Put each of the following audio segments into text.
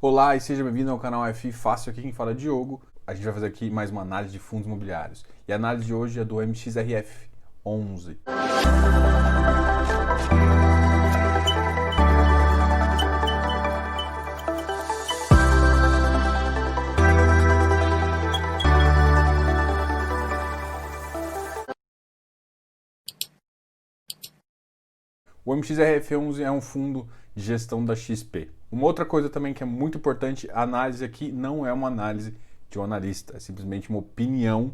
Olá e seja bem-vindo ao canal FI Fácil, aqui quem fala é Diogo. A gente vai fazer aqui mais uma análise de fundos imobiliários. E a análise de hoje é do MXRF 11. O MXRF11 é um fundo de gestão da XP. Uma outra coisa também que é muito importante, a análise aqui não é uma análise de um analista, é simplesmente uma opinião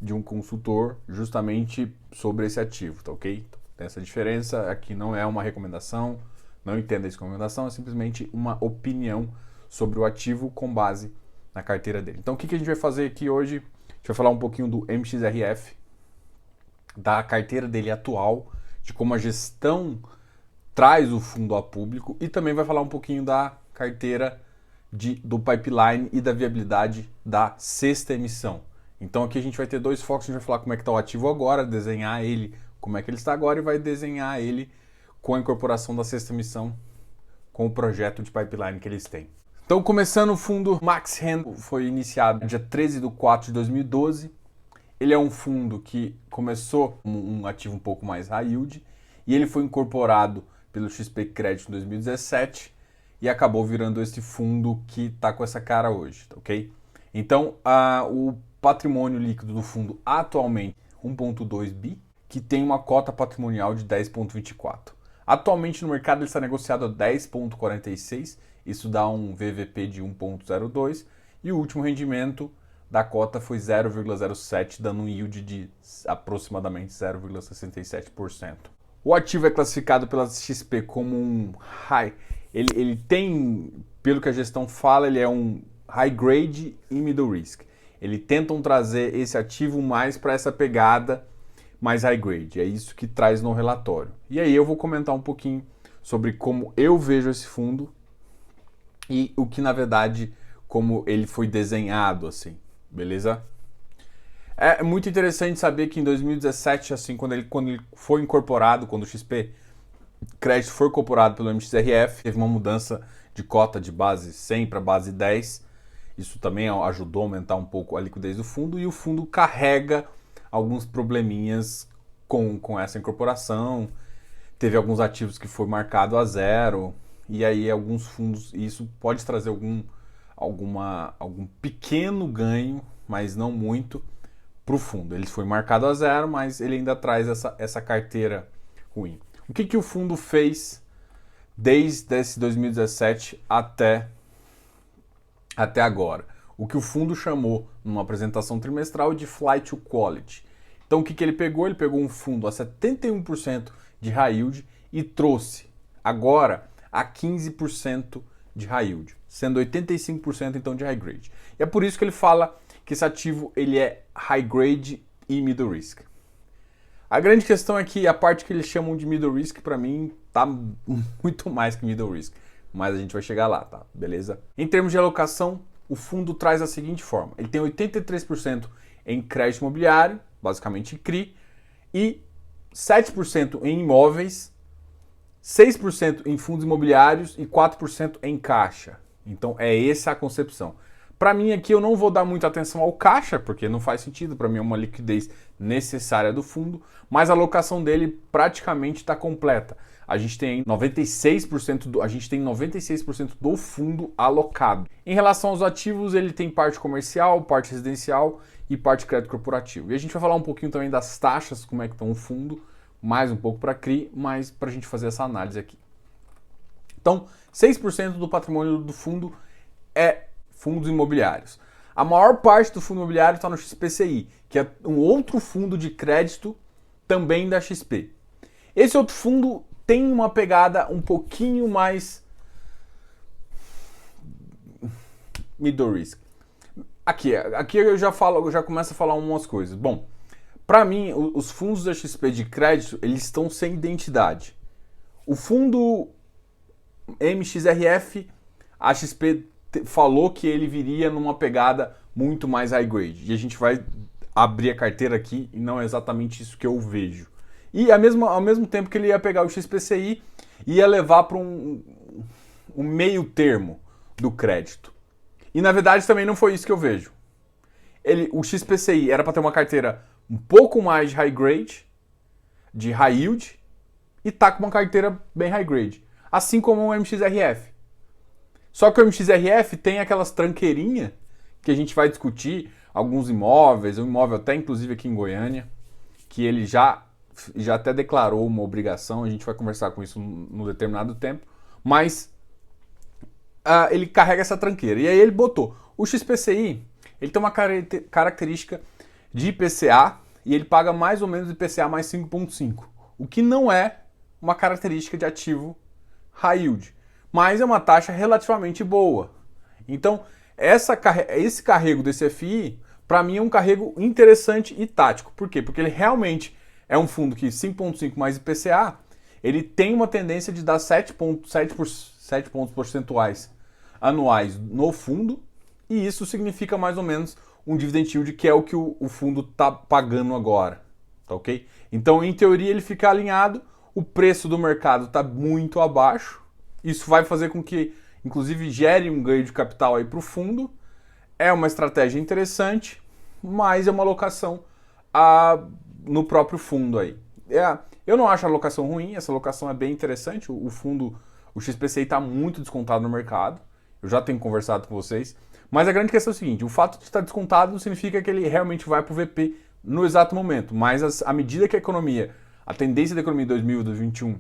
de um consultor justamente sobre esse ativo, tá ok? Então, tem essa diferença, aqui não é uma recomendação, não entenda isso como recomendação, é simplesmente uma opinião sobre o ativo com base na carteira dele. Então o que a gente vai fazer aqui hoje? A gente vai falar um pouquinho do MXRF, da carteira dele atual, de como a gestão traz o fundo a público e também vai falar um pouquinho da carteira do pipeline e da viabilidade da sexta emissão. Então aqui a gente vai ter dois focos, a gente vai falar como é que está o ativo agora, desenhar ele, como é que ele está agora e vai desenhar ele com a incorporação da sexta emissão com o projeto de pipeline que eles têm. Então começando, o fundo Max Hand foi iniciado dia 13 de 4 de 2012. Ele é um fundo que começou como um ativo um pouco mais high yield e ele foi incorporado pelo XP Credit em 2017 e acabou virando esse fundo que está com essa cara hoje, ok? Então, o patrimônio líquido do fundo atualmente é 1,2 bi, que tem uma cota patrimonial de 10,24. Atualmente no mercado ele está negociado a 10,46, isso dá um VVP de 1,02 e o último rendimento da cota foi 0,07, dando um yield de aproximadamente 0,67%. O ativo é classificado pela XP como um high. Ele tem, pelo que a gestão fala, ele é um high grade e middle risk. Eles tentam trazer esse ativo mais para essa pegada mais high grade. É isso que traz no relatório. E aí eu vou comentar um pouquinho sobre como eu vejo esse fundo e o que, na verdade, como ele foi desenhado, assim. Beleza? É muito interessante saber que em 2017, assim, quando ele foi incorporado, quando o XP Credit foi incorporado pelo MXRF, teve uma mudança de cota de base 100 para base 10. Isso também ajudou a aumentar um pouco a liquidez do fundo e o fundo carrega alguns probleminhas com essa incorporação. Teve alguns ativos que foi marcado a zero e aí alguns fundos, e isso pode trazer algum pequeno ganho, mas não muito, para o fundo. Ele foi marcado a zero, mas ele ainda traz essa carteira ruim. O que o fundo fez desde esse 2017 até agora? O que o fundo chamou numa apresentação trimestral de Flight to Quality. Então o que ele pegou? Ele pegou um fundo a 71% de high yield e trouxe agora a 15% de high yield, sendo 85% então de high grade. E é por isso que ele fala que esse ativo ele é high grade e middle risk. A grande questão é que a parte que eles chamam de middle risk para mim tá muito mais que middle risk, mas a gente vai chegar lá, tá? Beleza? Em termos de alocação, o fundo traz a seguinte forma: ele tem 83% em crédito imobiliário, basicamente CRI, e 7% em imóveis, 6% em fundos imobiliários e 4% em caixa. Então é essa a concepção. Para mim aqui eu não vou dar muita atenção ao caixa, porque não faz sentido, para mim é uma liquidez necessária do fundo, mas a alocação dele praticamente está completa. A gente tem 96% do fundo alocado. Em relação aos ativos, ele tem parte comercial, parte residencial e parte crédito corporativo. E a gente vai falar um pouquinho também das taxas, como é que estão o fundo, mais um pouco para CRI, mas para a gente fazer essa análise aqui. Então, 6% do patrimônio do fundo é fundos imobiliários. A maior parte do fundo imobiliário está no XPCI, que é um outro fundo de crédito também da XP. Esse outro fundo tem uma pegada um pouquinho mais middle risk. Aqui eu já começo a falar umas coisas. Bom, para mim, os fundos da XP de crédito, eles estão sem identidade. O fundo MXRF, a XP falou que ele viria numa pegada muito mais high grade. E a gente vai abrir a carteira aqui e não é exatamente isso que eu vejo. E ao mesmo tempo que ele ia pegar o XPCI, ia levar para um meio termo do crédito. E na verdade também não foi isso que eu vejo. O XPCI era para ter uma carteira um pouco mais de high grade, de high yield, e tá com uma carteira bem high grade. Assim como o MXRF. Só que o MXRF tem aquelas tranqueirinhas que a gente vai discutir, alguns imóveis, um imóvel até inclusive aqui em Goiânia, que ele já até declarou uma obrigação, a gente vai conversar com isso no determinado tempo, mas ele carrega essa tranqueira. E aí ele botou. O XPCI, ele tem uma característica de IPCA e ele paga mais ou menos IPCA mais 5,5, o que não é uma característica de ativo high yield, mas é uma taxa relativamente boa. Então, esse carrego desse FI, para mim, é um carrego interessante e tático. Por quê? Porque ele realmente é um fundo que 5,5 mais IPCA, ele tem uma tendência de dar 7 pontos percentuais anuais no fundo, e isso significa mais ou menos um dividend yield, que é o que o fundo está pagando agora. Tá ok? Então, em teoria, ele fica alinhado, o preço do mercado está muito abaixo, isso vai fazer com que, inclusive, gere um ganho de capital aí para o fundo. É uma estratégia interessante, mas é uma alocação no próprio fundo aí. Eu não acho a alocação ruim, essa alocação é bem interessante. O fundo, o XPCI está muito descontado no mercado. Eu já tenho conversado com vocês. Mas a grande questão é o seguinte, o fato de estar descontado não significa que ele realmente vai para o VP no exato momento. Mas à medida que a tendência da economia em 2021,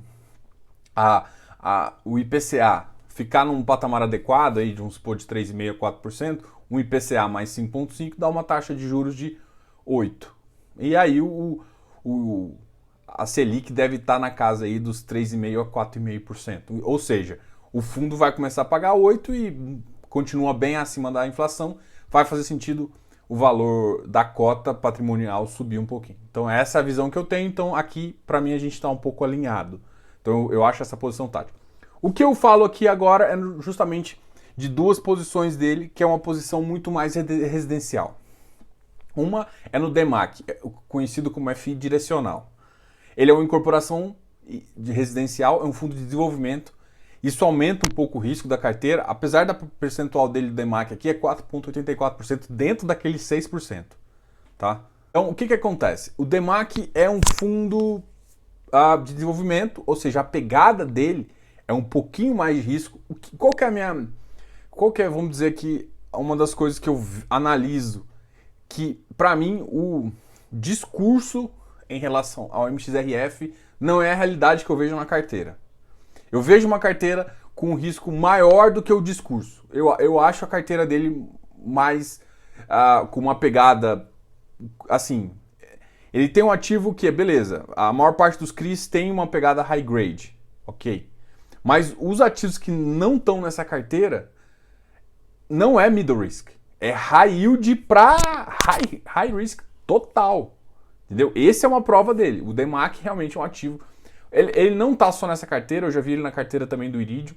o IPCA ficar num patamar adequado, aí, vamos supor, de 3,5% a 4%, um IPCA mais 5,5% dá uma taxa de juros de 8%. E aí a Selic deve estar na casa aí dos 3,5% a 4,5%. Ou seja, o fundo vai começar a pagar 8% e continua bem acima da inflação, vai fazer sentido o valor da cota patrimonial subir um pouquinho. Então essa é a visão que eu tenho, então aqui para mim a gente está um pouco alinhado. Então eu acho essa posição tática. O que eu falo aqui agora é justamente de duas posições dele, que é uma posição muito mais residencial. Uma é no DEMAC, conhecido como FI direcional. Ele é uma incorporação de residencial, é um fundo de desenvolvimento. Isso aumenta um pouco o risco da carteira, apesar da percentual dele do DEMAC aqui é 4,84% dentro daqueles 6%. Tá? Então o que acontece? O DEMAC é um fundo de desenvolvimento, ou seja, a pegada dele é um pouquinho mais de risco. Qual que é, vamos dizer que, uma das coisas que eu analiso, que para mim o discurso em relação ao MXRF não é a realidade que eu vejo na carteira. Eu vejo uma carteira com um risco maior do que o discurso. Eu acho a carteira dele mais com uma pegada assim. Ele tem um ativo que é beleza. A maior parte dos CRIs tem uma pegada high grade, ok? Mas os ativos que não estão nessa carteira não é middle risk, é high yield para high risk total, entendeu? Esse é uma prova dele. O DEMAC realmente é um ativo. Ele não tá só nessa carteira, eu já vi ele na carteira também do Iridium.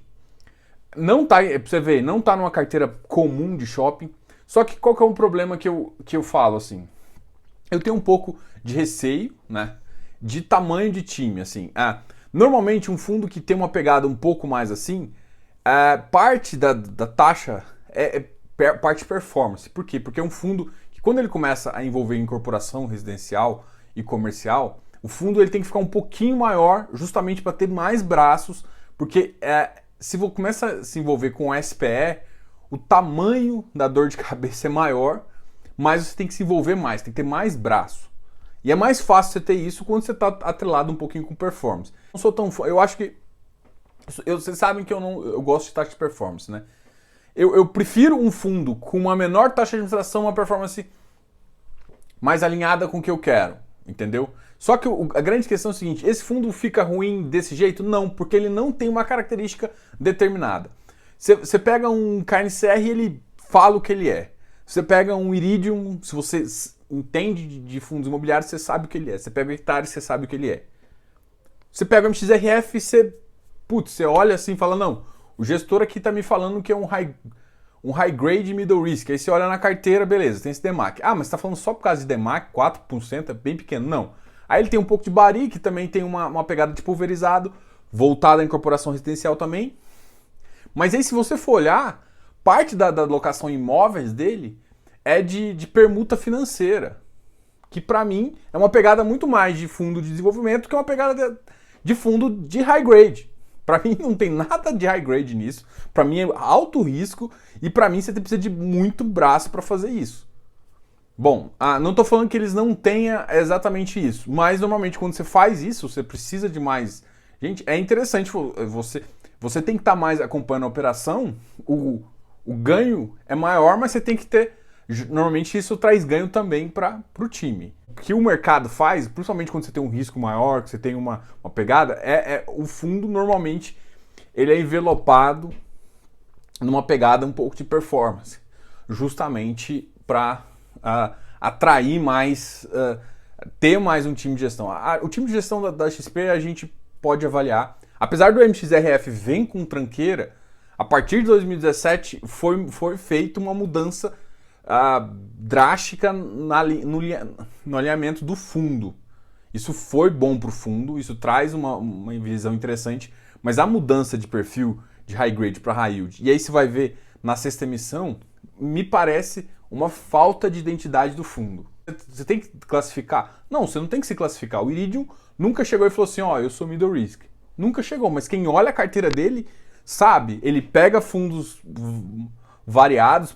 Não tá, pra você ver, não tá numa carteira comum de shopping. Só que qual que é um problema que eu falo assim? Eu tenho um pouco de receio, né? De tamanho de time, assim. Normalmente um fundo que tem uma pegada um pouco mais assim, parte da taxa é parte performance. Por quê? Porque é um fundo que quando ele começa a envolver incorporação residencial e comercial, o fundo ele tem que ficar um pouquinho maior justamente para ter mais braços, porque se você começa a se envolver com SPE, o tamanho da dor de cabeça é maior, mas você tem que se envolver mais, tem que ter mais braço. E é mais fácil você ter isso quando você está atrelado um pouquinho com performance. Não sou tão... Eu acho que... Vocês sabem que eu gosto de taxa de performance, né? Eu prefiro um fundo com uma menor taxa de administração, uma performance mais alinhada com o que eu quero, entendeu? Só que a grande questão é o seguinte, esse fundo fica ruim desse jeito? Não, porque ele não tem uma característica determinada. Você pega um KNCR e ele fala o que ele é. Você pega um Iridium, se você entende de fundos imobiliários, você sabe o que ele é. Você pega o Hectare, você sabe o que ele é. Você pega o MXRF e você olha assim e fala, não, o gestor aqui está me falando que é um high grade middle risk. Aí você olha na carteira, beleza, tem esse DEMAC. Mas você está falando só por causa de DEMAC, 4%, é bem pequeno. Não. Aí ele tem um pouco de Bari, que também tem uma pegada de pulverizado, voltada à incorporação residencial também. Mas aí se você for olhar, parte da alocação em imóveis dele é de permuta financeira, que para mim é uma pegada muito mais de fundo de desenvolvimento que uma pegada de fundo de high grade. Para mim não tem nada de high grade nisso, para mim é alto risco e para mim você precisa de muito braço para fazer isso. Bom, não estou falando que eles não tenham exatamente isso, mas normalmente quando você faz isso, você precisa de mais. Gente, é interessante, você tem que estar mais acompanhando a operação, o ganho é maior, mas você tem que ter. Normalmente isso traz ganho também para o time. O que o mercado faz, principalmente quando você tem um risco maior, que você tem uma pegada, o fundo normalmente ele é envelopado numa pegada um pouco de performance, justamente para atrair mais, ter mais um time de gestão. O time de gestão da XP a gente pode avaliar. Apesar do MXRF vem com tranqueira, a partir de 2017 foi feita uma mudança drástica no alinhamento do fundo. Isso foi bom para o fundo, isso traz uma visão interessante, mas a mudança de perfil de high grade para high yield, e aí você vai ver na sexta emissão, me parece uma falta de identidade do fundo. Você tem que classificar? Não, você não tem que se classificar. O Iridium nunca chegou e falou assim, eu sou middle risk. Nunca chegou, mas quem olha a carteira dele sabe, ele pega fundos variados,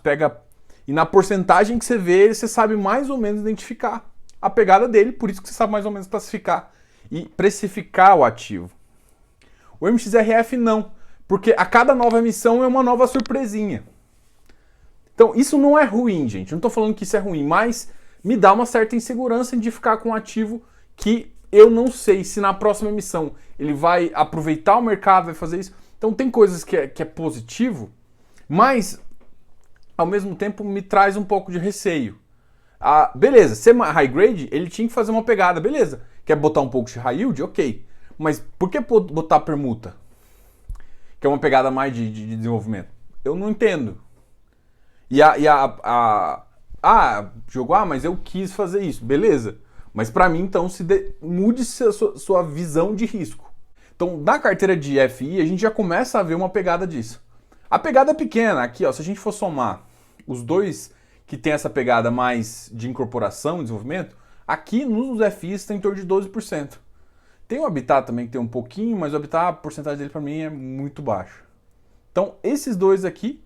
e na porcentagem que você vê, você sabe mais ou menos identificar a pegada dele, por isso que você sabe mais ou menos classificar e precificar o ativo. O MXRF não, porque a cada nova emissão é uma nova surpresinha. Então isso não é ruim, gente, não estou falando que isso é ruim, mas me dá uma certa insegurança de ficar com um ativo que eu não sei se na próxima emissão ele vai aproveitar o mercado, vai fazer isso. Então tem coisas que é positivo, mas ao mesmo tempo me traz um pouco de receio. Beleza, ser high grade, ele tinha que fazer uma pegada, beleza. Quer botar um pouco de high yield? Ok. Mas por que botar permuta? Que é uma pegada mais de desenvolvimento. Eu não entendo. Jogo, mas eu quis fazer isso. Beleza. Mas para mim, então, mude sua visão de risco. Então, na carteira de FI, a gente já começa a ver uma pegada disso. A pegada pequena, aqui, se a gente for somar os dois que tem essa pegada mais de incorporação, desenvolvimento, aqui nos FIs tem em torno de 12%. Tem o Habitat também que tem um pouquinho, mas o Habitat, a porcentagem dele para mim é muito baixa. Então, esses dois aqui,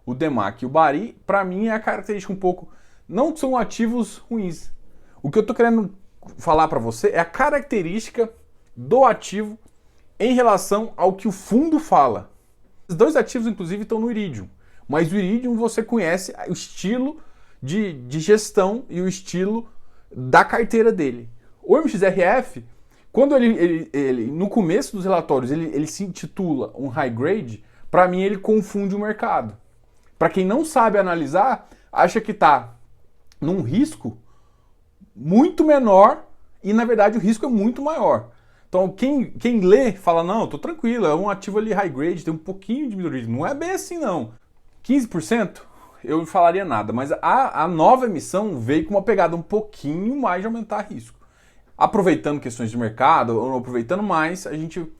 o DEMAC e o Bari, para mim é a característica um pouco... Não são ativos ruins. O que eu estou querendo falar para você é a característica do ativo em relação ao que o fundo fala. Os dois ativos, inclusive, estão no Iridium. Mas o Iridium você conhece o estilo de gestão e o estilo da carteira dele. O MXRF, quando ele no começo dos relatórios, ele se intitula um high grade, para mim ele confunde o mercado. Para quem não sabe analisar, acha que está num risco muito menor e na verdade o risco é muito maior. Então quem lê fala, não, tô tranquilo, é um ativo ali high grade, tem um pouquinho de middle risk. Não é bem assim não. 15% eu não falaria nada, mas a nova emissão veio com uma pegada um pouquinho mais de aumentar risco. Aproveitando questões de mercado ou não aproveitando mais, a gente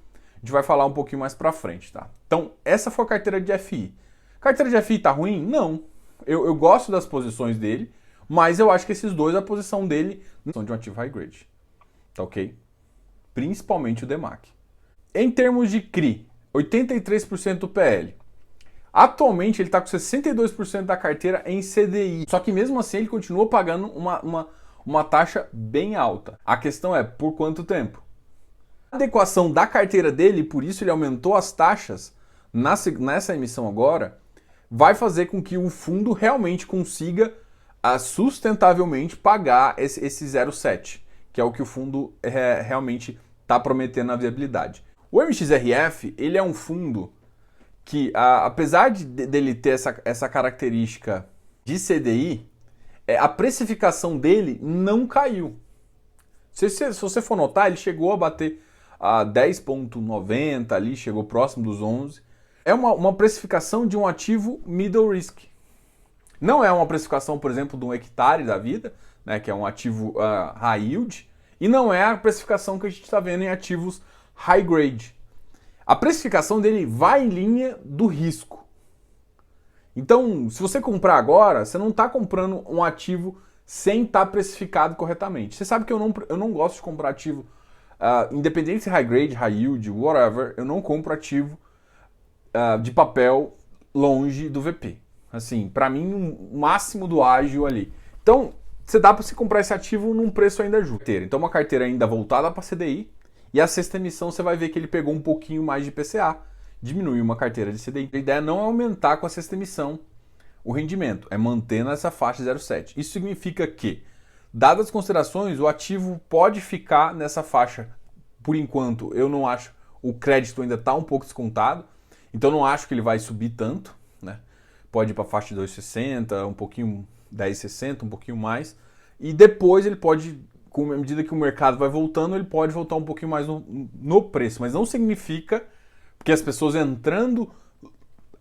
vai falar um pouquinho mais pra frente, tá? Então, essa foi a carteira de FI. Carteira de FI tá ruim? Não. Eu gosto das posições dele, mas eu acho que esses dois, a posição dele, não são de um ativo high grade. Tá ok? Principalmente o DEMAC. Em termos de CRI, 83% do PL. Atualmente ele está com 62% da carteira em CDI. Só que mesmo assim ele continua pagando uma taxa bem alta. A questão é, por quanto tempo? A adequação da carteira dele, por isso ele aumentou as taxas nessa emissão agora, vai fazer com que o fundo realmente consiga sustentavelmente pagar esse 0,7, que é o que o fundo realmente está prometendo na viabilidade. O MXRF, ele é um fundo que, apesar dele ter essa característica de CDI, a precificação dele não caiu. Se você for notar, ele chegou a bater a 10,90 ali, chegou próximo dos 11. É uma precificação de um ativo middle risk. Não é uma precificação, por exemplo, de um hectare da vida, né, que é um ativo high yield, e não é a precificação que a gente está vendo em ativos high grade. A precificação dele vai em linha do risco. Então, se você comprar agora, você não está comprando um ativo sem estar precificado corretamente. Você sabe que eu não gosto de comprar ativo, independente se high grade, high yield, whatever, eu não compro ativo de papel longe do VP. Assim, para mim, o máximo do ágil ali. Então, você dá para você comprar esse ativo num preço ainda justo. Então, uma carteira ainda voltada para CDI, e a sexta emissão você vai ver que ele pegou um pouquinho mais de PCA, diminuiu uma carteira de CDI. A ideia não é aumentar com a sexta emissão o rendimento, é manter nessa faixa 0,7. Isso significa que, dadas as considerações, o ativo pode ficar nessa faixa. Por enquanto, eu não acho, o crédito ainda está um pouco descontado, então não acho que ele vai subir tanto, né? Pode ir para a faixa de 2,60, um pouquinho 10,60, um pouquinho mais, e depois ele pode, à medida que o mercado vai voltando, ele pode voltar um pouquinho mais no preço, mas não significa que as pessoas entrando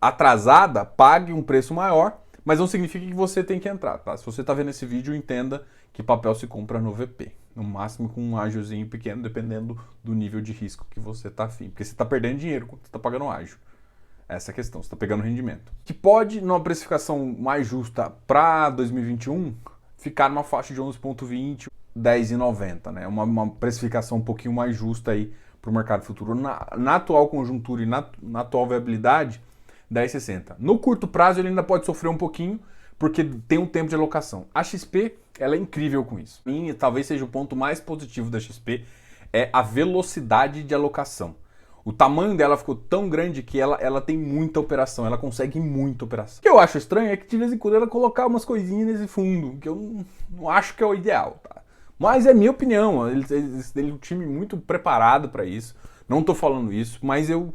atrasada paguem um preço maior, mas não significa que você tem que entrar, tá? Se você está vendo esse vídeo, entenda que papel se compra no VP, no máximo com um ágiozinho pequeno, dependendo do nível de risco que você está afim, porque você está perdendo dinheiro quando você está pagando ágio. Essa é a questão, você está pegando rendimento. Que pode, numa precificação mais justa para 2021, ficar numa faixa de 11,20, 10,90, né? Uma precificação um pouquinho mais justa aí para o mercado futuro. Na atual conjuntura e na atual viabilidade, 10,60. No curto prazo ele ainda pode sofrer um pouquinho, porque tem um tempo de alocação. A XP, ela é incrível com isso. E talvez seja o ponto mais positivo da XP, é a velocidade de alocação. O tamanho dela ficou tão grande que ela tem muita operação, ela consegue muita operação. O que eu acho estranho é que de vez em quando ela colocar umas coisinhas nesse fundo, que eu não acho que é o ideal, tá? Mas é minha opinião, ele é um time muito preparado para isso, não tô falando isso, mas eu,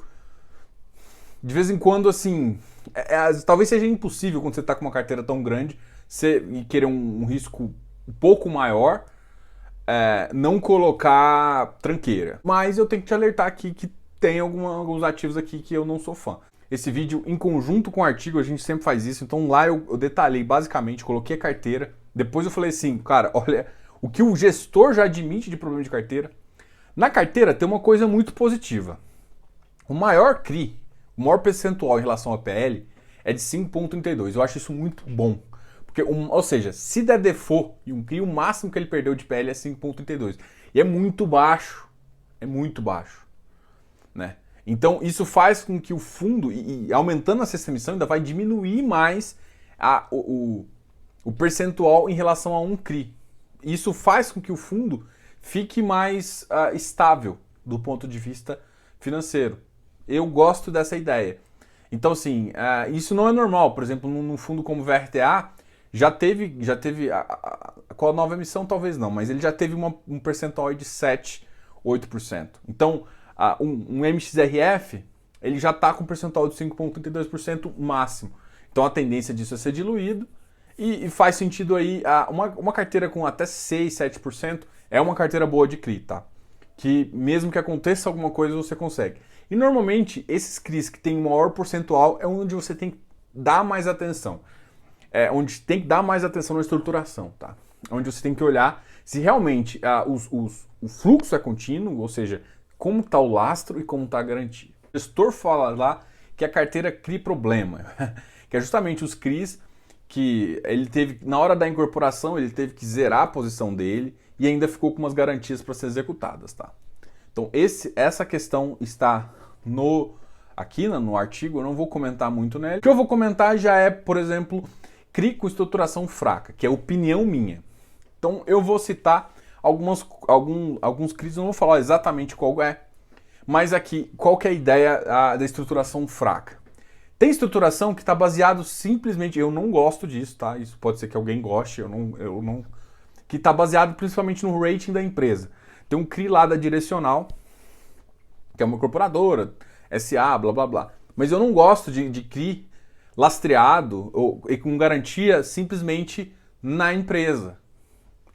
de vez em quando, assim, talvez seja impossível quando você tá com uma carteira tão grande, você querer um risco um pouco maior, não colocar tranqueira. Mas eu tenho que te alertar aqui que tem alguns ativos aqui que eu não sou fã. Esse vídeo, em conjunto com o artigo, a gente sempre faz isso. Então lá eu detalhei basicamente, coloquei a carteira. Depois eu falei assim, cara, olha o que o gestor já admite de problema de carteira. Na carteira tem uma coisa muito positiva. O maior CRI, o maior percentual em relação ao PL é de 5,32. Eu acho isso muito bom. Porque, ou seja, se der default e um CRI, o máximo que ele perdeu de PL é 5,32. E é muito baixo. É muito baixo. Né? Então isso faz com que o fundo, e aumentando a sexta emissão, ainda vai diminuir mais o percentual em relação a um CRI. Isso faz com que o fundo fique mais estável do ponto de vista financeiro. Eu gosto dessa ideia. Então assim, isso não é normal. Por exemplo, num fundo como o VRTA, já teve com a nova emissão talvez não, mas ele já teve um percentual de 7, 8%. Então um MXRF, ele já está com um percentual de 5,32% máximo. Então a tendência disso é ser diluído e faz sentido aí, uma carteira com até 6, 7% é uma carteira boa de CRI, tá? Que mesmo que aconteça alguma coisa, você consegue. E normalmente, esses CRIs que tem um maior percentual é onde você tem que dar mais atenção. Onde tem que dar mais atenção na estruturação, tá? Onde você tem que olhar se realmente o fluxo é contínuo, ou seja, como está o lastro e como está a garantia. O gestor fala lá que a carteira cria problema, que é justamente os CRIs que ele teve, na hora da incorporação, ele teve que zerar a posição dele e ainda ficou com umas garantias para ser executadas, tá? Então essa questão está aqui no artigo, eu não vou comentar muito nele. O que eu vou comentar já é, por exemplo, CRI com estruturação fraca, que é opinião minha. Então eu vou citar alguns CRIs, eu não vou falar exatamente qual é, mas aqui, qual que é a ideia da estruturação fraca? Tem estruturação que está baseado simplesmente, eu não gosto disso, tá? Isso pode ser que alguém goste, eu não que está baseado principalmente no rating da empresa. Tem um CRI lá da Direcional, que é uma incorporadora, SA, blá blá blá. Mas eu não gosto de CRI lastreado e com garantia simplesmente na empresa.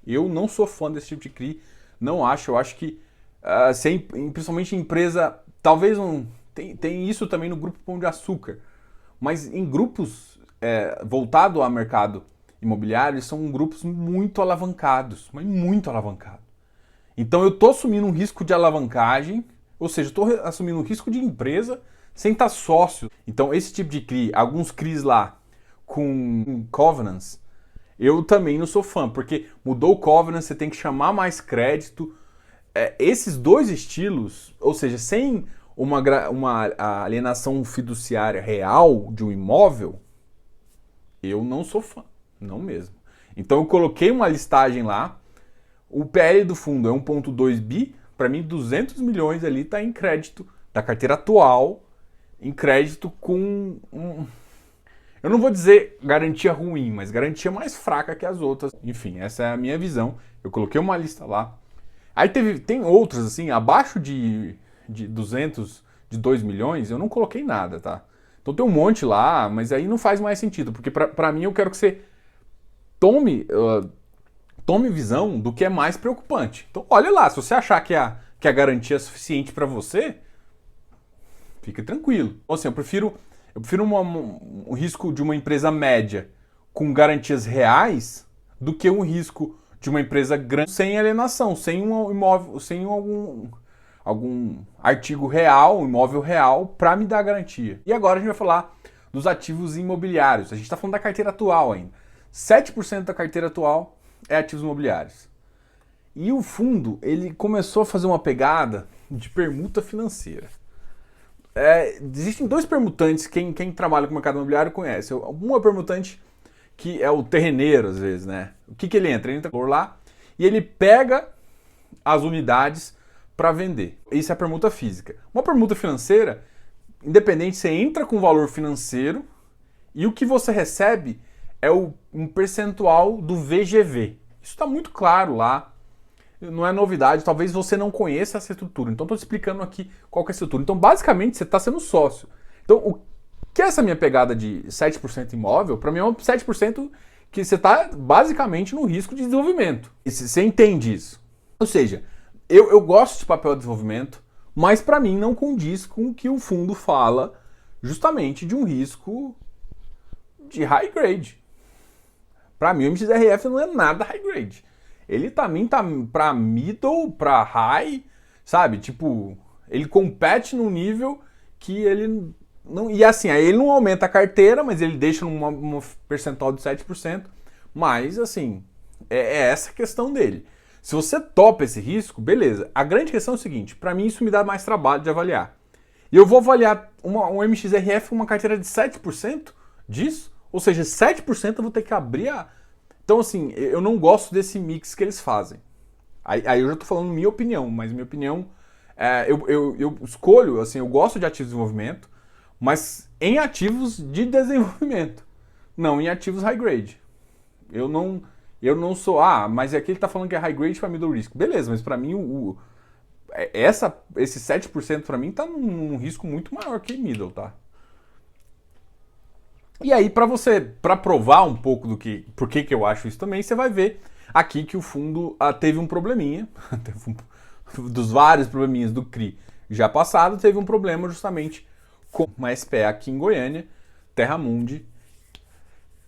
Eu não sou fã desse tipo de CRI, não acho. Eu acho que, principalmente em empresa, talvez tem isso também no grupo Pão de Açúcar, mas em grupos voltados ao mercado imobiliário, são grupos muito alavancados, mas muito alavancados. Então eu estou assumindo um risco de alavancagem, ou seja, estou assumindo um risco de empresa sem estar sócio. Então esse tipo de CRI, alguns CRIs lá, com covenants, eu também não sou fã, porque mudou o covenant, você tem que chamar mais crédito. Esses dois estilos, ou seja, sem uma alienação fiduciária real de um imóvel, eu não sou fã, não mesmo. Então eu coloquei uma listagem lá, o PL do fundo é 1,2 bi, para mim 200 milhões ali está em crédito da carteira atual, em crédito com eu não vou dizer garantia ruim, mas garantia mais fraca que as outras. Enfim, essa é a minha visão. Eu coloquei uma lista lá. Aí tem outras, assim, abaixo de 200, de 2 milhões, eu não coloquei nada, tá? Então tem um monte lá, mas aí não faz mais sentido, porque pra mim eu quero que você tome visão do que é mais preocupante. Então olha lá, se você achar que a garantia é suficiente para você, fica tranquilo. Então, assim, eu prefiro um risco de uma empresa média com garantias reais do que um risco de uma empresa grande sem alienação, sem um imóvel, sem algum artigo real, um imóvel real para me dar garantia. E agora a gente vai falar dos ativos imobiliários. A gente está falando da carteira atual ainda. 7% da carteira atual é ativos imobiliários. E o fundo, ele começou a fazer uma pegada de permuta financeira. Existem dois permutantes, quem trabalha com o mercado imobiliário conhece. Um é o permutante que é o terreneiro, às vezes, né? O que ele entra? Ele entra por lá e ele pega as unidades para vender. Isso é a permuta física. Uma permuta financeira, independente, você entra com valor financeiro e o que você recebe é um percentual do VGV. Isso está muito claro lá. Não é novidade, talvez você não conheça essa estrutura. Então estou te explicando aqui qual que é a estrutura. Então basicamente você está sendo sócio. Então o que é essa minha pegada de 7% imóvel? Para mim é um 7% que você está basicamente no risco de desenvolvimento. E você entende isso. Ou seja, eu gosto de papel de desenvolvimento, mas para mim não condiz com o que o fundo fala justamente de um risco de high grade. Para mim o MXRF não é nada high grade. Ele também tá pra middle, pra high, sabe? Tipo, ele compete num nível que ele não... E assim, aí ele não aumenta a carteira, mas ele deixa uma percentual de 7%. Mas, assim, é essa a questão dele. Se você topa esse risco, beleza. A grande questão é o seguinte, pra mim isso me dá mais trabalho de avaliar. E eu vou avaliar um MXRF, uma carteira de 7% disso, ou seja, 7% eu vou ter que abrir a... Então, assim, eu não gosto desse mix que eles fazem. Aí eu já estou falando minha opinião, mas minha opinião, eu escolho, assim, eu gosto de ativos de desenvolvimento, mas em ativos de desenvolvimento, não em ativos high grade. Eu não sou, mas aqui ele está falando que é high grade para middle risk. Beleza, mas para mim, esse 7% para mim está num risco muito maior que middle, tá? E aí, para provar um pouco por que eu acho isso também, você vai ver aqui que o fundo teve um probleminha, dos vários probleminhas do CRI já passado, teve um problema justamente com uma SPA aqui em Goiânia, Terra Mundi,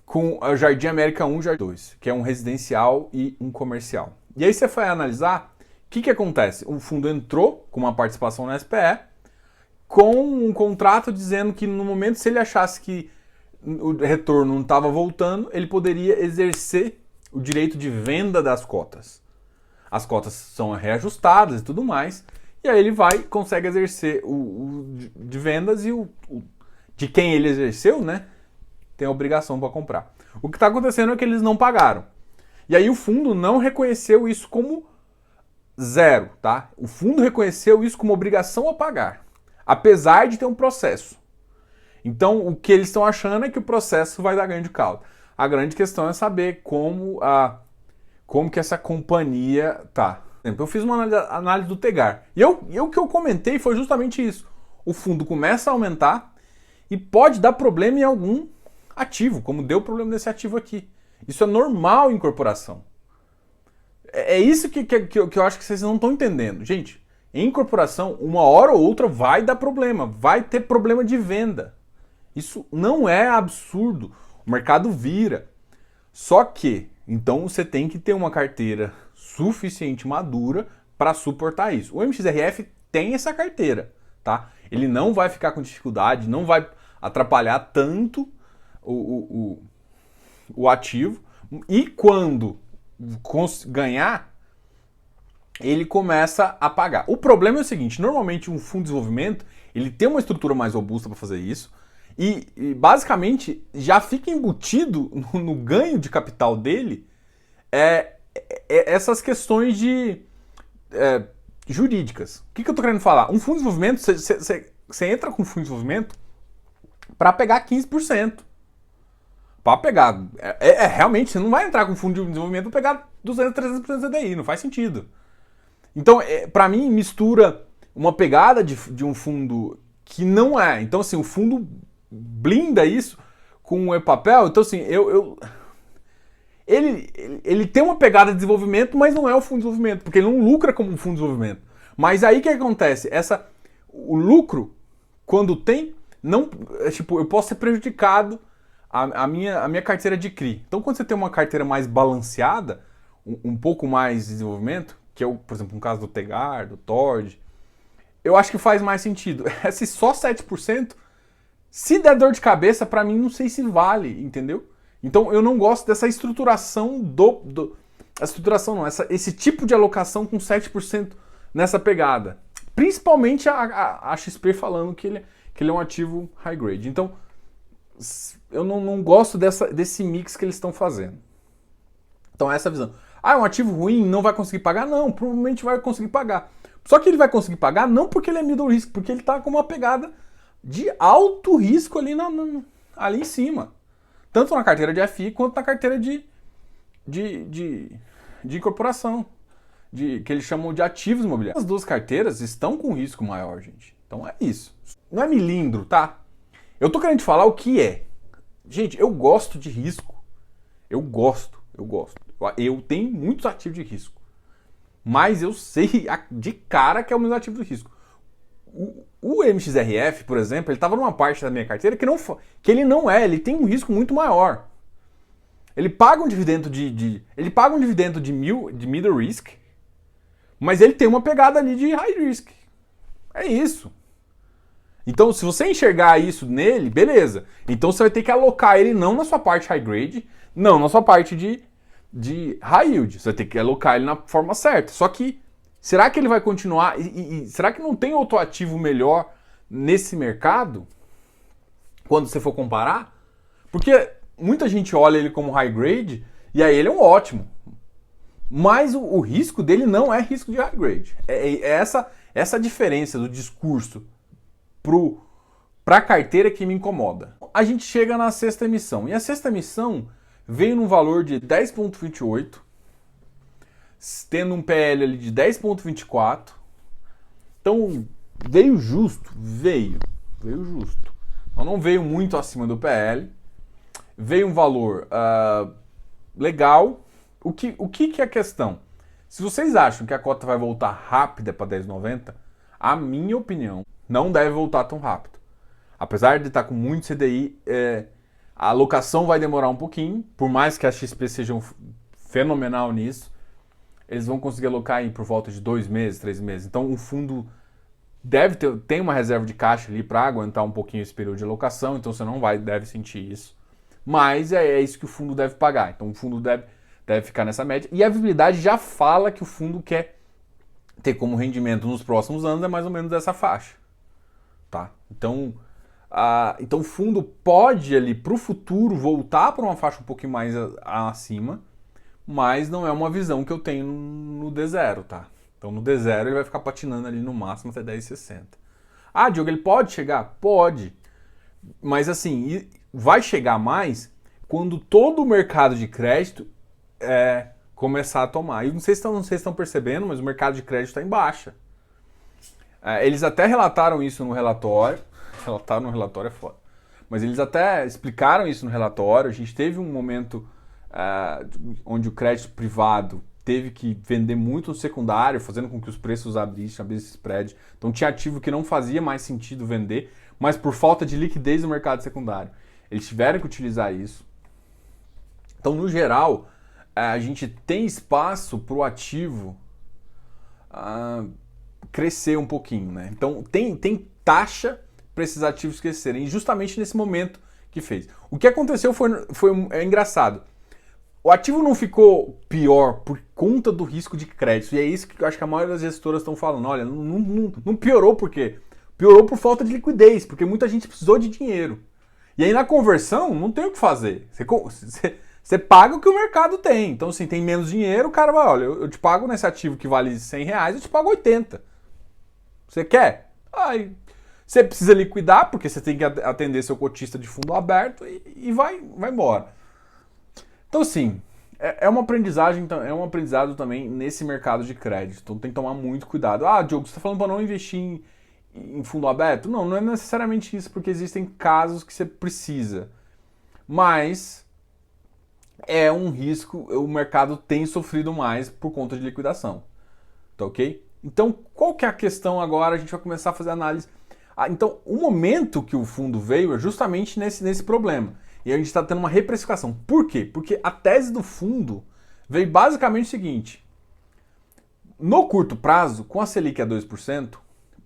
com a Jardim América 1 e Jardim 2, que é um residencial e um comercial. E aí você vai analisar o que acontece. O fundo entrou com uma participação na SPE, com um contrato dizendo que no momento, se ele achasse que o retorno não estava voltando, ele poderia exercer o direito de venda das cotas. As cotas são reajustadas e tudo mais, e aí ele consegue exercer o de vendas e de quem ele exerceu, né, tem a obrigação para comprar. O que está acontecendo é que eles não pagaram. E aí o fundo não reconheceu isso como zero, tá? O fundo reconheceu isso como obrigação a pagar, apesar de ter um processo. Então, o que eles estão achando é que o processo vai dar ganho de causa. A grande questão é saber como que essa companhia tá. Por exemplo, eu fiz uma análise do Tegar. E o que eu comentei foi justamente isso. O fundo começa a aumentar e pode dar problema em algum ativo, como deu problema nesse ativo aqui. Isso é normal em corporação. É isso que eu acho que vocês não estão entendendo. Gente, em corporação, uma hora ou outra vai dar problema. Vai ter problema de venda. Isso não é absurdo. O mercado vira. Só que, então você tem que ter uma carteira suficiente madura para suportar isso. O MXRF tem essa carteira, tá? Ele não vai ficar com dificuldade, não vai atrapalhar tanto o ativo e quando ganhar, ele começa a pagar. O problema é o seguinte, normalmente um fundo de desenvolvimento, ele tem uma estrutura mais robusta para fazer isso e basicamente já fica embutido no ganho de capital dele essas questões jurídicas. O que eu estou querendo falar? Um fundo de desenvolvimento, você entra com um fundo de desenvolvimento para pegar 15%. Para pegar. Realmente, você não vai entrar com um fundo de desenvolvimento para pegar 200, 300% do CDI, não faz sentido. Então, para mim, mistura uma pegada de um fundo que não é. Então, assim, o fundo blinda isso com o papel. Então, assim, ele tem uma pegada de desenvolvimento, mas não é o fundo de desenvolvimento, porque ele não lucra como um fundo de desenvolvimento. Mas aí o que acontece? O lucro, quando tem, não, tipo, eu posso ser prejudicado a minha carteira de CRI. Então, quando você tem uma carteira mais balanceada, um pouco mais de desenvolvimento, que é, por exemplo, no caso do Tegar, do Tord, eu acho que faz mais sentido. Se só 7%, se der dor de cabeça, para mim, não sei se vale, entendeu? Então, eu não gosto dessa estruturação estruturação não, esse tipo de alocação com 7% nessa pegada. Principalmente a XP falando que ele é um ativo high grade. Então, eu não gosto desse mix que eles estão fazendo. Então, essa é a visão. É um ativo ruim, não vai conseguir pagar? Não, provavelmente vai conseguir pagar. Só que ele vai conseguir pagar não porque ele é middle risk, porque ele está com uma pegada de alto risco ali em cima. Tanto na carteira de FI quanto na carteira de incorporação, que eles chamam de ativos imobiliários. As duas carteiras estão com risco maior, gente. Então é isso. Não é milindro, tá? Eu tô querendo te falar o que é. Gente, eu gosto de risco. Eu gosto. Eu tenho muitos ativos de risco. Mas eu sei de cara que é o meu ativo de risco. O MXRF, por exemplo, ele estava numa parte da minha carteira que ele tem um risco muito maior. Ele paga um dividendo de middle risk, mas ele tem uma pegada ali de high risk. É isso. Então, se você enxergar isso nele, beleza. Então você vai ter que alocar ele não na sua parte high grade, não na sua parte de high yield. Você vai ter que alocar ele na forma certa. Só que, será que ele vai continuar? E será que não tem outro ativo melhor nesse mercado? Quando você for comparar? Porque muita gente olha ele como high grade e aí ele é um ótimo. Mas o risco dele não é risco de high grade. É essa diferença do discurso para a carteira que me incomoda. A gente chega na sexta emissão. E a sexta emissão veio num valor de 10,28, tendo um PL ali de 10,24. Então, veio justo. Veio justo. Então, não veio muito acima do PL. Veio um valor legal. O que é a questão? Se vocês acham que a cota vai voltar rápida para 10,90, a minha opinião, não deve voltar tão rápido. Apesar de estar com muito CDI, a alocação vai demorar um pouquinho, por mais que a XP seja fenomenal nisso, eles vão conseguir alocar aí por volta de 2 meses, 3 meses. Então o fundo tem uma reserva de caixa ali para aguentar um pouquinho esse período de alocação, então você não deve sentir isso. Mas é isso que o fundo deve pagar. Então o fundo deve ficar nessa média. E a viabilidade já fala que o fundo quer ter como rendimento nos próximos anos é mais ou menos dessa faixa. Tá? Então o fundo pode ali para o futuro voltar para uma faixa um pouquinho mais acima, mas não é uma visão que eu tenho no D0, tá? Então no D0 ele vai ficar patinando ali no máximo até 10,60. Diogo, ele pode chegar? Pode. Mas assim, vai chegar mais quando todo o mercado de crédito começar a tomar. E não sei se vocês estão percebendo, mas o mercado de crédito está em baixa. Eles até relataram isso no relatório. Relatar no relatório é foda. Mas eles até explicaram isso no relatório. A gente teve um momento onde o crédito privado teve que vender muito no secundário, fazendo com que os preços abrissem spread. Então tinha ativo que não fazia mais sentido vender, mas por falta de liquidez no mercado secundário. Eles tiveram que utilizar isso. Então, no geral, a gente tem espaço para o ativo crescer um pouquinho, né? Então tem taxa para esses ativos crescerem. E justamente nesse momento que fez. O que aconteceu é engraçado. O ativo não ficou pior por conta do risco de crédito. E é isso que eu acho que a maioria das gestoras estão falando. Olha, não piorou por quê? Piorou por falta de liquidez, porque muita gente precisou de dinheiro. E aí na conversão não tem o que fazer. Você paga o que o mercado tem. Então, assim, tem menos dinheiro, o cara vai, olha, eu te pago nesse ativo que vale R$100, eu te pago 80. Você quer? Aí você precisa liquidar, porque você tem que atender seu cotista de fundo aberto e vai embora. Então, assim, é uma aprendizagem, é um aprendizado também nesse mercado de crédito. Então tem que tomar muito cuidado. Ah, Diogo, você está falando para não investir em fundo aberto? Não é necessariamente isso, porque existem casos que você precisa. Mas é um risco, o mercado tem sofrido mais por conta de liquidação. Tá ok? Então, qual que é a questão agora? A gente vai começar a fazer análise. Então, o momento que o fundo veio é justamente nesse problema. E a gente está tendo uma reprecificação. Por quê? Porque a tese do fundo veio basicamente o seguinte. No curto prazo, com a Selic a 2%,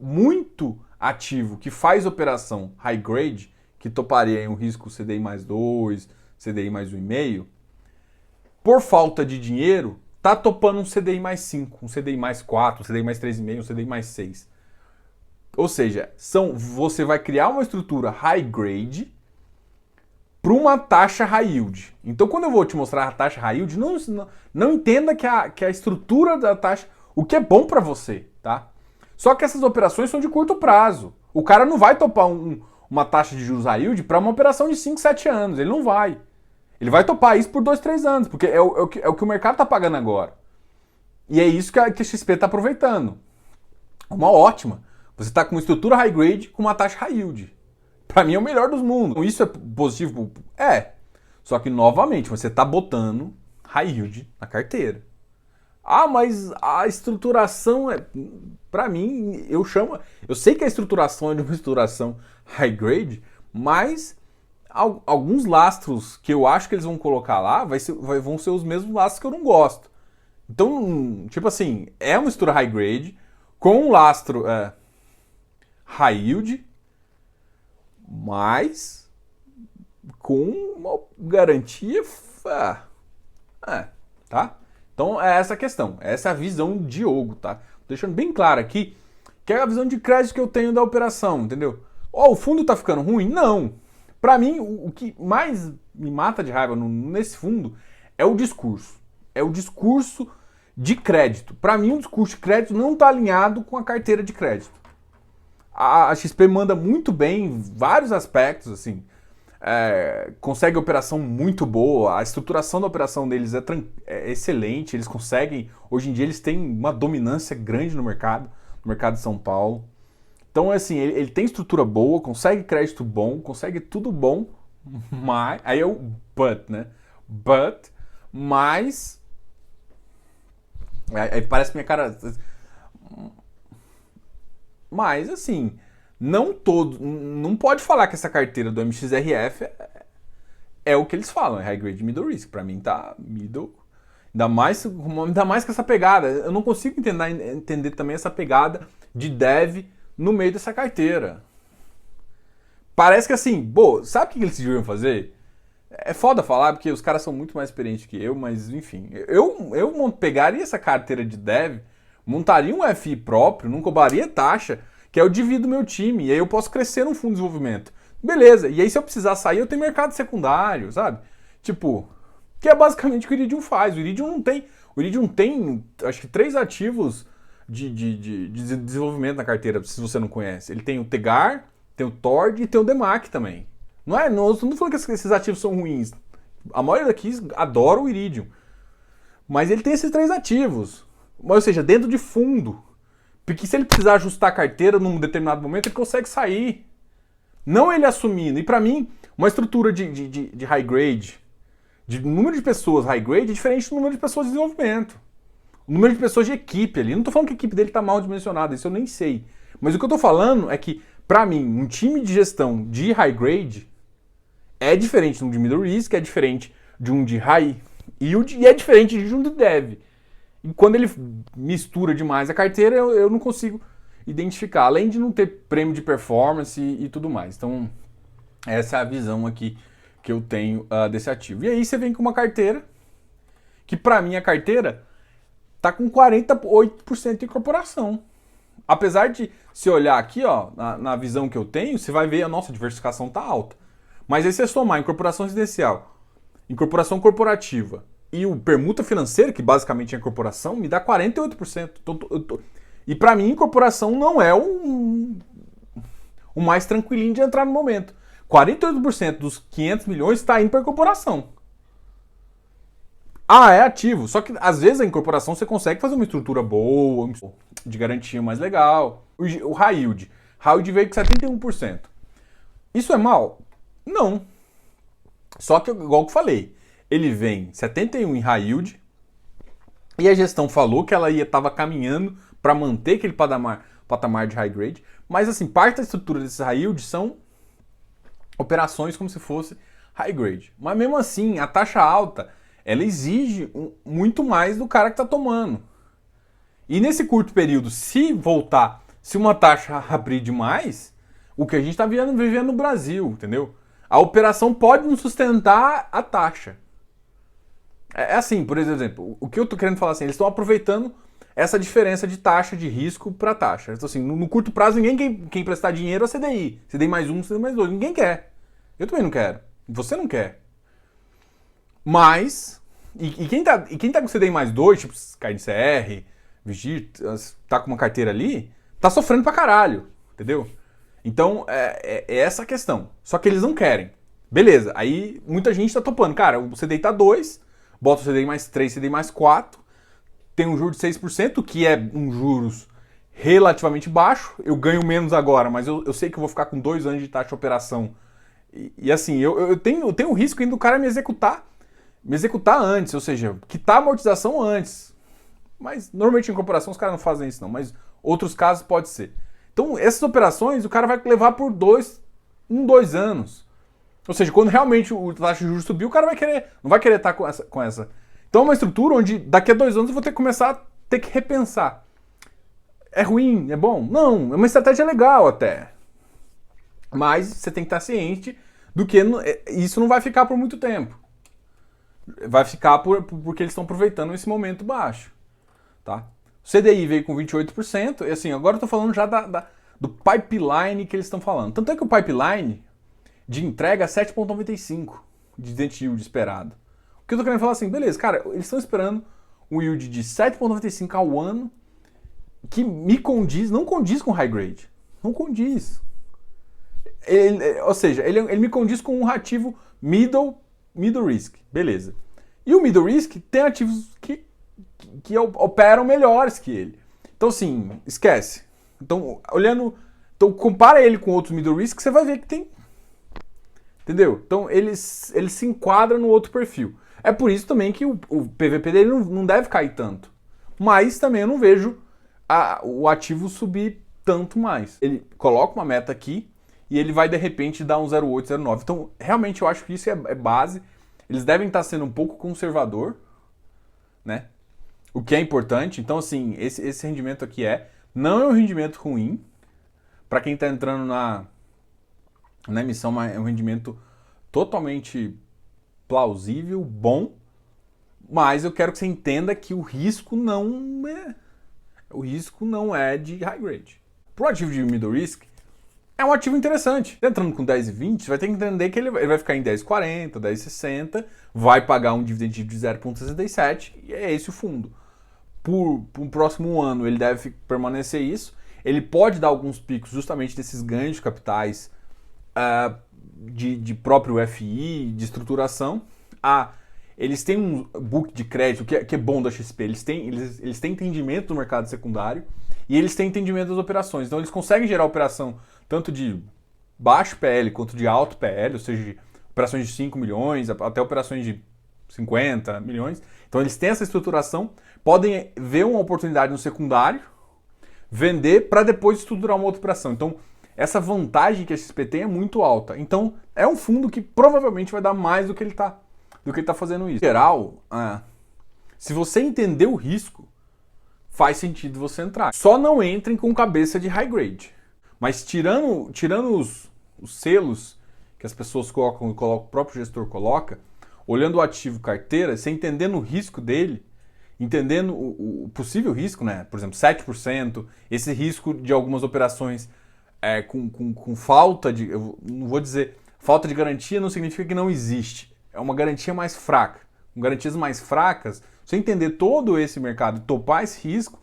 muito ativo que faz operação high grade, que toparia em um risco CDI mais 2, CDI mais 1,5, por falta de dinheiro, tá topando um CDI mais 5, um CDI mais 4, um CDI mais 3,5, um CDI mais 6. Ou seja, você vai criar uma estrutura high grade para uma taxa high yield. Então, quando eu vou te mostrar a taxa high yield, não entenda que a estrutura da taxa, o que é bom para você, tá? Só que essas operações são de curto prazo. O cara não vai topar uma taxa de juros high yield para uma operação de 5, 7 anos. Ele não vai. Ele vai topar isso por 2, 3 anos, porque é o que o mercado está pagando agora. E é isso que a XP está aproveitando. Uma ótima. Você está com uma estrutura high grade com uma taxa high yield. Para mim é o melhor dos mundos. Isso é positivo? É. Só que, novamente, você está botando high yield na carteira. Ah, mas a estruturação é... Para mim, eu sei que a estruturação é de uma estruturação high grade, mas alguns lastros que eu acho que eles vão colocar lá vão ser os mesmos lastros que eu não gosto. Então, tipo assim, é uma estrutura high grade com um lastro high yield, mas com uma garantia... tá? Então é essa a questão, essa é a visão de Diogo, tá? Deixando bem claro aqui que é a visão de crédito que eu tenho da operação, entendeu? O fundo tá ficando ruim? Não. Para mim, o que mais me mata de raiva nesse fundo é o discurso. É o discurso de crédito. Para mim, o discurso de crédito não está alinhado com a carteira de crédito. A XP manda muito bem em vários aspectos, assim. Consegue operação muito boa, a estruturação da operação deles é excelente, eles conseguem, hoje em dia eles têm uma dominância grande no mercado de São Paulo. Então, assim, ele tem estrutura boa, consegue crédito bom, consegue tudo bom, mas... Aí é o but, né? Mas... Aí parece minha cara... Mas, assim, não pode falar que essa carteira do MXRF é o que eles falam, é high grade middle risk. Pra mim tá middle... Ainda mais com essa pegada. Eu não consigo entender também essa pegada de dev no meio dessa carteira. Parece que assim, sabe o que eles deviam fazer? É foda falar, porque os caras são muito mais experientes que eu, mas enfim. Eu pegaria essa carteira de dev, montaria um FI próprio, não cobraria taxa, que eu divido meu time, e aí eu posso crescer no fundo de desenvolvimento. Beleza, e aí se eu precisar sair, eu tenho mercado secundário, sabe? Tipo, que é basicamente o que o Iridium faz. O Iridium tem, acho que 3 ativos de desenvolvimento na carteira, se você não conhece. Ele tem o Tegar, tem o Tord e tem o DEMAC também. Não estou falando que esses ativos são ruins. A maioria daqui adora o Iridium. Mas ele tem esses 3 ativos. Ou seja, dentro de fundo. Porque se ele precisar ajustar a carteira num determinado momento, ele consegue sair. Não ele assumindo. E para mim, uma estrutura de high grade, de número de pessoas high grade, é diferente do número de pessoas de desenvolvimento. O número de pessoas de equipe ali. Eu não tô falando que a equipe dele tá mal dimensionada, isso eu nem sei. Mas o que eu tô falando é que, pra mim, um time de gestão de high grade é diferente de um de middle risk, é diferente de um de high yield e é diferente de um de dev. E quando ele mistura demais a carteira, eu não consigo identificar. Além de não ter prêmio de performance e tudo mais. Então, Essa é a visão aqui que eu tenho desse ativo. E aí você vem com uma carteira, que para mim a carteira tá com 48% de incorporação. Apesar de se olhar aqui, ó, na visão que eu tenho, você vai ver a nossa diversificação tá alta. Mas aí você somar incorporação residencial, incorporação corporativa e o permuta financeira, que basicamente é a incorporação, me dá 48%. E para mim, incorporação não é o mais tranquilinho de entrar no momento. 48% dos 500 milhões está indo para a incorporação. Ah, é ativo. Só que às vezes a incorporação você consegue fazer uma estrutura boa, de garantia mais legal. O high yield. High yield veio com 71%. Isso é mal? Não. Só que, igual que eu falei, ele vem 71 em high yield e a gestão falou que ela estava caminhando para manter aquele patamar de high grade. Mas assim, parte da estrutura desses high yield são operações como se fosse high grade. Mas mesmo assim, a taxa alta, ela exige muito mais do cara que está tomando. E nesse curto período, se uma taxa abrir demais, o que a gente está vivendo no Brasil, entendeu? A operação pode não sustentar a taxa. É assim, por exemplo, o que eu estou querendo falar assim, eles estão aproveitando essa diferença de taxa de risco para taxa. Então, assim, no curto prazo, ninguém quer emprestar dinheiro a CDI. CDI mais um, CDI mais dois. Ninguém quer. Eu também não quero. Você não quer. Mas, e quem tá com CDI mais dois, tipo KNCR, Vigir, tá com uma carteira ali, tá sofrendo pra caralho. Entendeu? Então, é essa a questão. Só que eles não querem. Beleza, aí muita gente tá topando. Cara, o CDI tá 2, bota o CDI mais 3, CDI mais 4, tem um juro de 6%, que é um juros relativamente baixo. Eu ganho menos agora, mas eu sei que eu vou ficar com 2 anos de taxa de operação. E assim, eu tenho o risco ainda do cara me executar antes, ou seja, quitar a amortização antes. Mas normalmente em incorporação os caras não fazem isso não, mas outros casos pode ser. Então essas operações o cara vai levar por 2 anos. Ou seja, quando realmente o taxa de juros subir, o cara não vai querer estar com essa. Então é uma estrutura onde daqui a 2 anos eu vou ter que começar a ter que repensar. É ruim? É bom? Não, é uma estratégia legal até. Mas você tem que estar ciente do que isso não vai ficar por muito tempo. Vai ficar porque eles estão aproveitando esse momento baixo. Tá? O CDI veio com 28%, e assim, agora eu estou falando já do pipeline que eles estão falando. Tanto é que o pipeline de entrega é 7,95 de dividend yield esperado. O que eu estou querendo falar assim, beleza, cara, eles estão esperando um yield de 7,95 ao ano que não condiz com high grade. Não condiz. Ou seja, ele me condiz com um ativo middle risk. Beleza. E o middle risk tem ativos que operam melhores que ele. Então, assim, esquece. Então, compara ele com outros middle risk, você vai ver que tem. Entendeu? Então, ele se enquadra no outro perfil. É por isso também que o PVP dele não deve cair tanto. Mas também eu não vejo o ativo subir tanto mais. Ele coloca uma meta aqui e ele vai, de repente, dar um 0,8, 0,9. Então, realmente, eu acho que isso é base. Eles devem estar sendo um pouco conservador, né? O que é importante. Então, assim, esse rendimento aqui não é um rendimento ruim. Para quem está entrando na emissão, é um rendimento totalmente plausível, bom. Mas eu quero que você entenda que o risco não é de high grade. Para o ativo de middle risk, é um ativo interessante. Entrando com 10,20, você vai ter que entender que ele vai ficar em 10,40, 10,60, vai pagar um dividend de 0,67 e é esse o fundo. Por um próximo ano ele deve permanecer isso. Ele pode dar alguns picos justamente desses ganhos de capitais de próprio FI, de estruturação. Eles têm um book de crédito que é bom da XP. Eles têm entendimento do mercado secundário e eles têm entendimento das operações. Então eles conseguem gerar operação tanto de baixo PL quanto de alto PL, ou seja, de operações de 5 milhões até operações de 50 milhões. Então eles têm essa estruturação, podem ver uma oportunidade no secundário, vender para depois estruturar uma outra operação. Então essa vantagem que a XP tem é muito alta. Então é um fundo que provavelmente vai dar mais do que ele está fazendo isso. Em geral, se você entender o risco, faz sentido você entrar. Só não entrem com cabeça de high grade. Mas tirando os selos que as pessoas colocam e o próprio gestor coloca, olhando o ativo carteira, você entendendo o risco dele, entendendo o possível risco, né? Por exemplo, 7%, esse risco de algumas operações com falta de... Eu não vou dizer... Falta de garantia não significa que não existe. É uma garantia mais fraca. Com garantias mais fracas, você entender todo esse mercado e topar esse risco,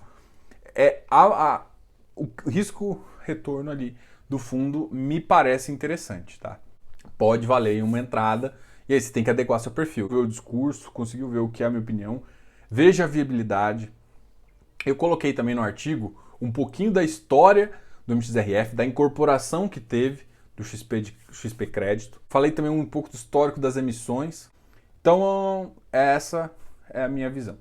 o risco-retorno ali do fundo me parece interessante, tá? Pode valer uma entrada, e aí você tem que adequar seu perfil. Ver o discurso, conseguiu ver o que é a minha opinião, veja a viabilidade. Eu coloquei também no artigo um pouquinho da história do MXRF, da incorporação que teve do XP Crédito. Falei também um pouco do histórico das emissões. Então, essa é a minha visão.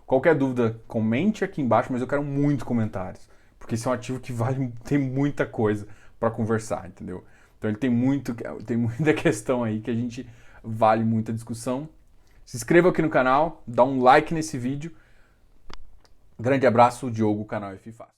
Qualquer dúvida, comente aqui embaixo, mas eu quero muitos comentários, porque esse é um ativo que tem muita coisa para conversar, entendeu? Então ele tem muita questão aí que a gente vale muita discussão. Se inscreva aqui no canal, dá um like nesse vídeo. Grande abraço, Diogo, canal F Fácil.